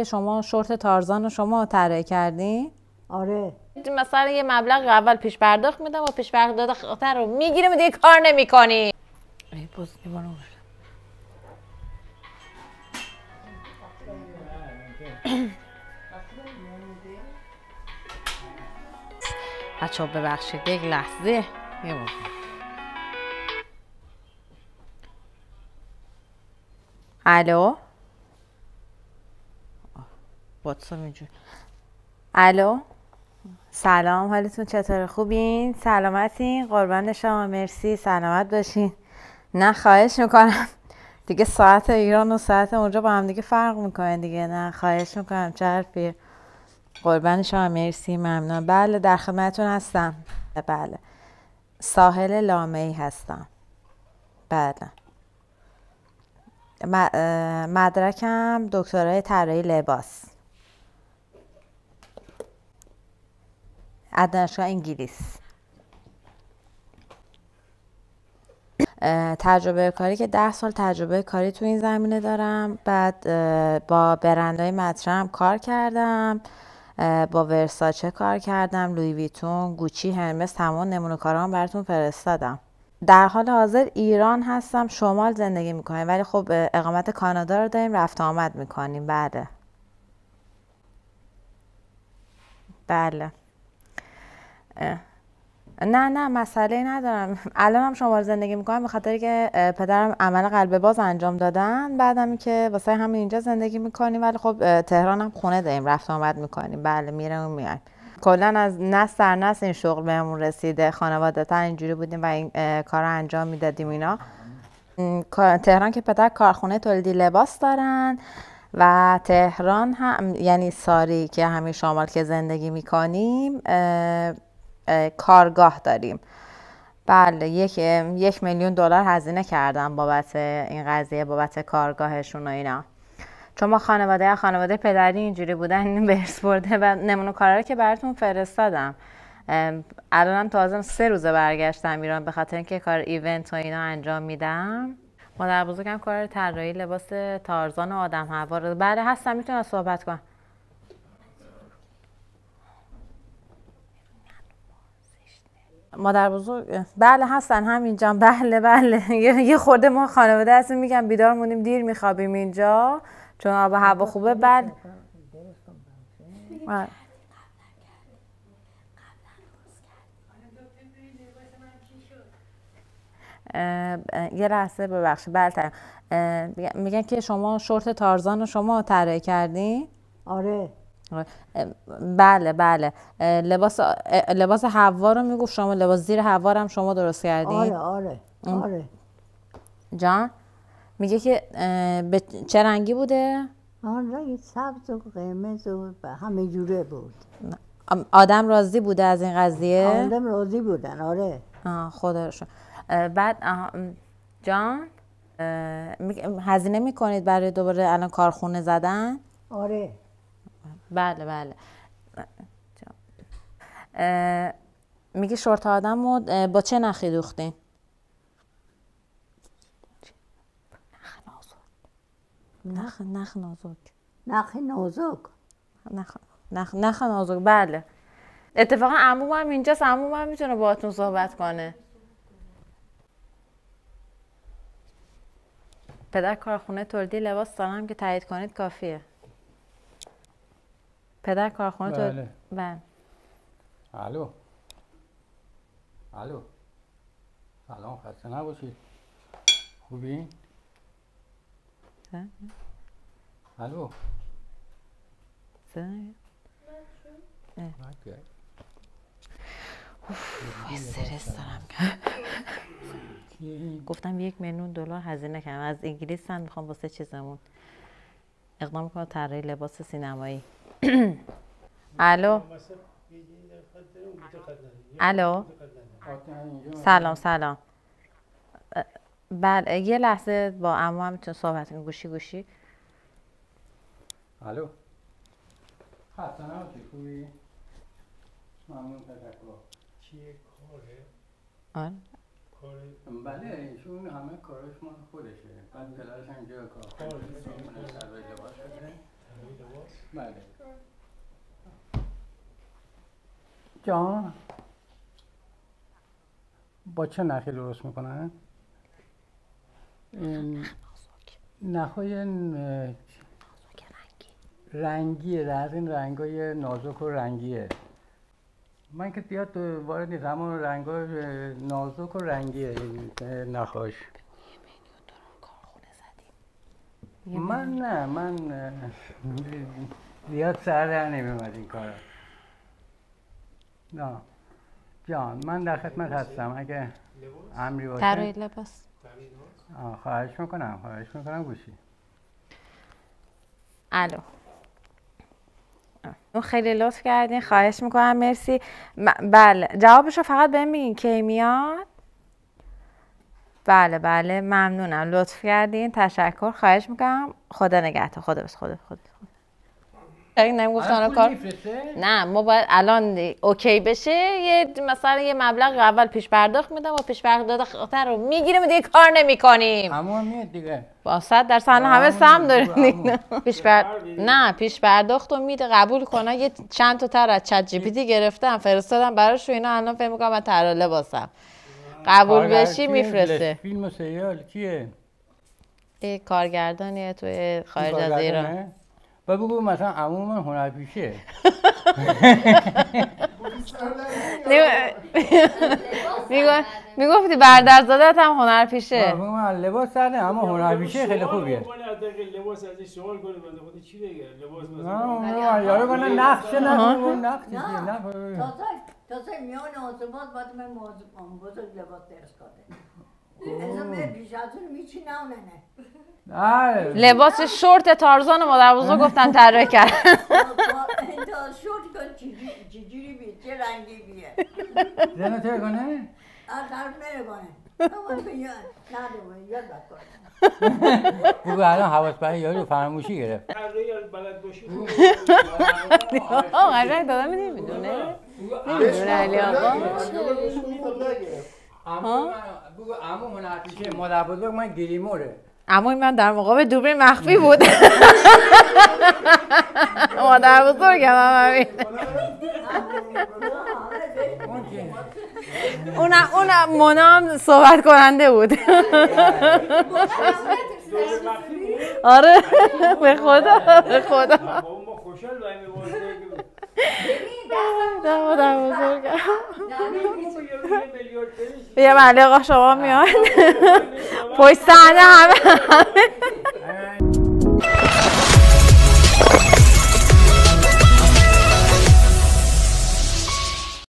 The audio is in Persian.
شما شورت تارزان رو شما طراحی کردین؟ آره. مثلا یه مبلغ اول پیش پرداخت میدم و پیش پرداخت رو میگیریم و دیگه کار نمی‌کنی. ای باز دیوانه بود. بچه‌ها ببخشید یک لحظه یه موقع. الو واتساپ اینجوری. الو سلام، حالتون چطوره؟ خوبین؟ سلامتین؟ قربان شما، مرسی، سلامت باشین. نه خواهش میکنم دیگه، ساعت ایران و ساعت اونجا با هم دیگه فرق میکنه دیگه. نه خواهش میکنم، چه حرفیه. قربان شما، مرسی، ممنون. بله در خدمتتون هستم. بله ساحل لامه‌ای هستم. بله مدرکم دکترای طراحی لباس از دانشگاه انگلیس. تجربه کاری که 10 سال تجربه کاری تو این زمینه دارم. بعد با برندهای مطرحم کار کردم، با ورساچه کار کردم، لویی ویتون، گوچی، هرمس، تمام نمونه کارام براتون فرستادم. در حال حاضر ایران هستم، شمال زندگی میکنیم، ولی خب اقامت کانادا رو داریم، رفت آمد میکنیم. بله بله. نه مسئله ندارم. الان هم شمال زندگی میکنم به خاطر که پدرم عمل قلب باز انجام دادن، بعدم که واسه همین اینجا زندگی میکنیم، ولی خب تهران هم خونه داریم، رفت آمد میکنیم. بله میرم و میایم. کلا از نسل در نسل این شغل بهمون رسیده، خانواده‌تا اینجوری بودیم و این کار رو انجام میدادیم. اینا تهران که پدر کارخونه تولیدی لباس دارن و تهران هم یعنی ساری که همین شمال که زندگی میکنیم کارگاه داریم. بله 1,000,000 دلار هزینه کردم بابت این قضیه، بابت کارگاهشون و اینا. چون ما خانواده پدری اینجوری بودن، این به ارث برده. و نمونه کارا رو که براتون فرستادم. الانم تازه 3 روزه برگشتم ایران به خاطر اینکه کار ایونت و اینا انجام میدم. مادر بزرگم کار طراحی لباس تارزان و آدم حوا رو. بله هستم، میتونم صحبت کنم. مادر بزرگ بله هستن همینجا. بله یه خورده ما خانواده هستیم، میگم بیدار موندیم، دیر میخوابیم اینجا چون آب و هوا خوبه. بله یه لحظه ببخشید. بله میگن که شما شورت تارزان رو شما طراحی کردین؟ آره. بله لباس حوا رو میگفت شما، لباس زیر حوا رو هم شما درست کردین؟ آره. جان میگه که به چه رنگی بوده؟ رنگ سبز و قرمز و همه جوره بود. آدم راضی بوده از این قضیه؟ آدم راضی بودن. آره. خدا رو شکر. بعد جان هزینه میکنید برای دوباره الان کارخونه زدن؟ آره. بله میگه شورت آدم رو با چه نخی دوختین؟ نخ نازک. نخ نازک. بله اتفاقا عموم هم اینجاست، عموم هم میتونه باهاتون صحبت کنه. پدر کارخونه تولیدی لباس دارم که تایید کنید کافیه. پدر کارخونه تولیدی. بله. الو سلام، خسته نباشید. خوبین؟ الو استرس دارم. گفتم 1,000,000 دلار هزینه کردم از انگلیس. من میخوام واسه چیزمون اقدام کنم، طراحی لباس سینمایی. الو سلام. بله یه لحظه با عمو هم میتونه صحبت کنیم گوشی. الو خسته نباشید. خوبی؟ ممنون. تشکر. چیه کاره؟ بله ایشون همه کارش مال خودشه. بعد پدرش هم اینجا کار طراحی لباس شده. بله. جان با چه نخی درست میکنن؟ نخهای رنگیه، در این رنگای نازک و رنگیه. من که زیاد وارد نیستم، همون رنگای نازک و رنگیه نخاش. من زیاد سر در نمی‌اومد این کارا. نه جان، من در خدمت هستم اگه امری باشه. طراحی لباس. خواهش میکنم گوشی. الو. خیلی لطف کردین، خواهش میکنم، مرسی. بله جوابشو فقط بهم میگین کی میاد. بله ممنونم، لطف کردین، تشکر، خواهش میکنم. خدا نگهدار. خدا بس. نمیگفتن کار. نه ما باید الان اوکی بشه مثلا یه مبلغ اول پیش پرداخت میدم و پیش پرداخت رو میگیریم و دیگه کار نمیکنیم. همون میاد دیگه. با 100% همه سهم دارین دیگه. پیش پرداخت رو میده، قبول کنن. یه چند تا تر از چت جی پی تی گرفتم فرستادم براش و اینا الان فکر میکنم من طراح لباسم. قبول بشی میفرسته. فیلم و سریال کیه؟ یه کارگردانیه توی خارج از ایران. و بگو مثلا عموم من هنرپیشه. میگفتی برادرزادت هم هنرپیشه. من لباس سرده اما هنرپیشه خیلی خوبیه. لباس ازش سوال کنه بنده خدا چی بگه؟ لباس نه یارو کنه نقشه تازه میان آزمات باید من بزرگ لباس درست کنه. از من پیش از اون میچینه نه. لباس شورت تارزان مادر بزرگ گفتن طراحی کرد. تا شورت کن چجوری بیه، چه رنگی بیه. زنه تر کنه؟ طرف نمیکنه. یاد بکنه. بگو الان حواس برای یارو فراموشی گرفت. طراحی بلد باشی. قشنگ دادم نمیدونه علی آقا. بگو عمو هنرپیشه، مادر بزرگ من گریموره. عموی من در مقابل دوربین مخفی بود. مادر بزرگم هم همین. اونم منام صحبت کننده بود. آره به خدا. ما خوشحال مادر بزرگم. یه بله آقا شما میاد. پشت صحنه همه